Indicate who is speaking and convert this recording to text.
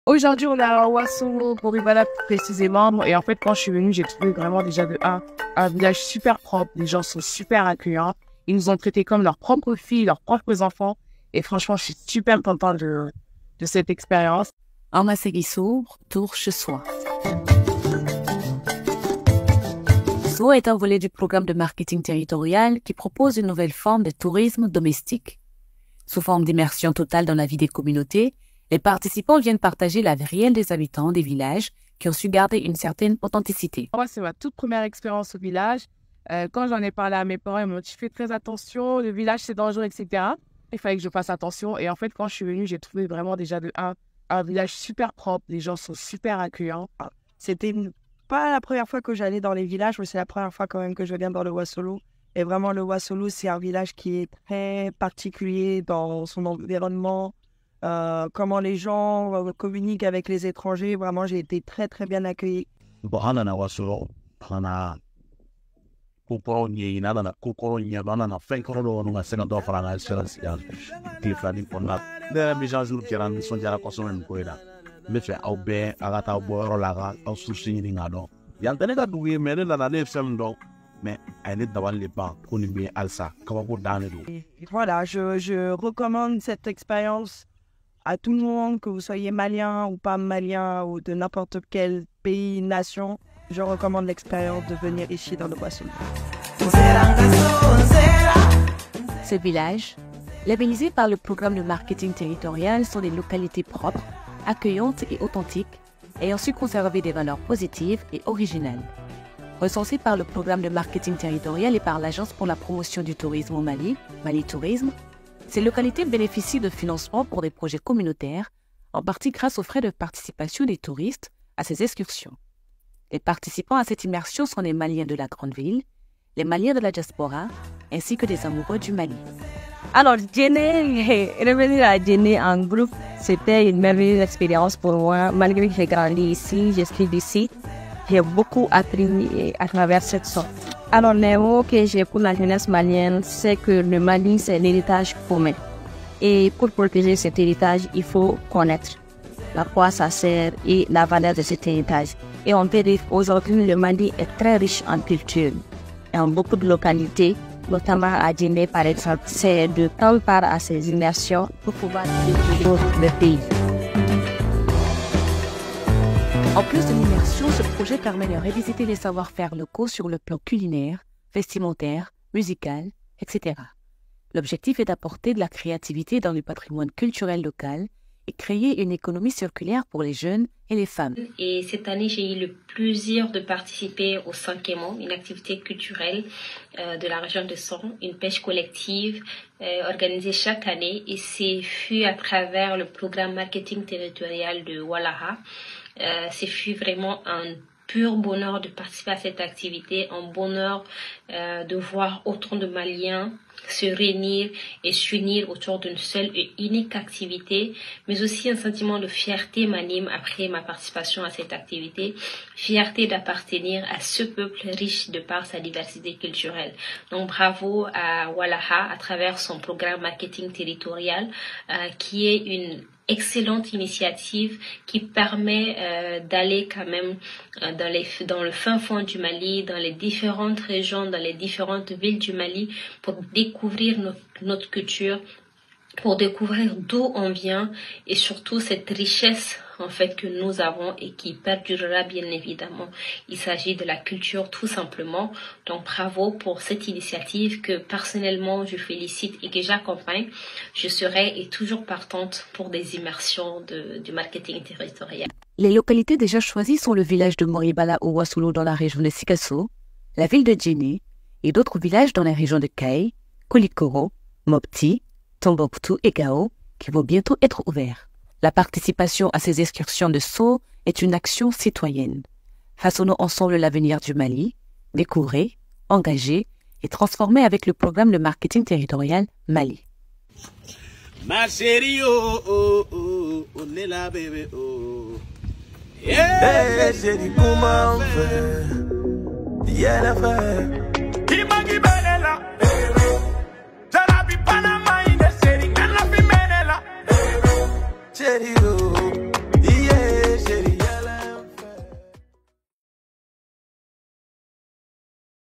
Speaker 1: Aujourd'hui, on est à Ouassolo, Moribala précisément. Et en fait, quand je suis venue, j'ai trouvé vraiment déjà un village super propre. Les gens sont super accueillants. Ils nous ont traités comme leurs propres filles, leurs propres enfants. Et franchement, je suis super contente de cette expérience.
Speaker 2: Amasegiso, retour chez soi. SO est un volet du programme de marketing territorial qui propose une nouvelle forme de tourisme domestique. Sous forme d'immersion totale dans la vie des communautés, les participants viennent partager la vie réelle des habitants des villages qui ont su garder une certaine authenticité.
Speaker 1: Moi, c'est ma toute première expérience au village. Quand j'en ai parlé à mes parents, ils m'ont dit « Fais très attention, le village c'est dangereux, etc. » Il fallait que je fasse attention. Et en fait, quand je suis venue, j'ai trouvé vraiment déjà un village super propre. Les gens sont super accueillants.
Speaker 3: C'était pas la première fois que j'allais dans les villages, mais c'est la première fois quand même que je viens dans le Ouassolo. Et vraiment, le Ouassolo, c'est un village qui est très particulier dans son environnement. Comment les gens communiquent avec les étrangers. Vraiment, j'ai été très, très bien accueillie. Voilà, je recommande cette expérience à tout le monde, que vous soyez malien ou pas malien ou de n'importe quel pays, nation. Je recommande l'expérience de venir ici dans le Ouassolo.
Speaker 2: Ces villages, labellisés par le programme de marketing territorial, sont des localités propres, accueillantes et authentiques, ayant su conserver des valeurs positives et originales. Recensés par le programme de marketing territorial et par l'Agence pour la promotion du tourisme au Mali, Mali Tourisme, ces localités bénéficient de financement pour des projets communautaires, en partie grâce aux frais de participation des touristes à ces excursions. Les participants à cette immersion sont les Maliens de la grande ville, les Maliens de la diaspora, ainsi que des amoureux du Mali.
Speaker 4: Alors, revenir à Djenné en groupe, c'était une merveilleuse expérience pour moi. Malgré que j'ai grandi ici, je suis d'ici, j'ai beaucoup appris à travers cette sorte. Alors, les mots que j'ai pour la jeunesse malienne, c'est que le Mali, c'est l'héritage commun. Et pour protéger cet héritage, il faut connaître à quoi ça sert et la valeur de cet héritage. Et on peut dire qu'aujourd'hui, le Mali est très riche en culture. Et en beaucoup de localités, notamment à Djenné, par exemple, c'est de prendre part à ces immersions pour pouvoir découvrir le pays.
Speaker 2: En plus de l'immersion, ce projet permet de revisiter les savoir-faire locaux sur le plan culinaire, vestimentaire, musical, etc. L'objectif est d'apporter de la créativité dans le patrimoine culturel local et créer une économie circulaire pour les jeunes et les femmes.
Speaker 5: Et cette année, j'ai eu le plaisir de participer au Sankemo, une activité culturelle de la région de Song, une pêche collective organisée chaque année. Et c'est fut à travers le programme marketing territorial de Wallaha. Ce fut vraiment un pur bonheur de participer à cette activité, un bonheur de voir autant de Maliens se réunir et s'unir autour d'une seule et unique activité, mais aussi un sentiment de fierté m'anime après ma participation à cette activité, fierté d'appartenir à ce peuple riche de par sa diversité culturelle. Donc bravo à Wallaha à travers son programme marketing territorial qui est une excellente initiative qui permet d'aller quand même dans le fin fond du Mali, dans les différentes régions, dans les différentes villes du Mali pour découvrir notre culture, pour découvrir d'où on vient et surtout cette richesse en fait que nous avons et qui perdurera bien évidemment. Il s'agit de la culture tout simplement. Donc bravo pour cette initiative que personnellement je félicite et que j'accompagne. Je serai et toujours partante pour des immersions du marketing territorial.
Speaker 2: Les localités déjà choisies sont le village de Moribala au Ouassolo dans la région de Sikasso, la ville de Djenné et d'autres villages dans la région de Kay, Koulikoro, Mopti, Tombouctou et Gao qui vont bientôt être ouverts. La participation à ces excursions de SO est une action citoyenne. Façonnons ensemble l'avenir du Mali, découvrez, engagez et transformez avec le programme de marketing territorial Mali.
Speaker 6: Ma chérie, oh, oh, oh, on est là, bébé, oh. Yeah, chérie, comment on fait? Yeah, la fait. Imagi Benela, Jarabi Panama, il est chérie, elle a fait Benela. Chérie, oh.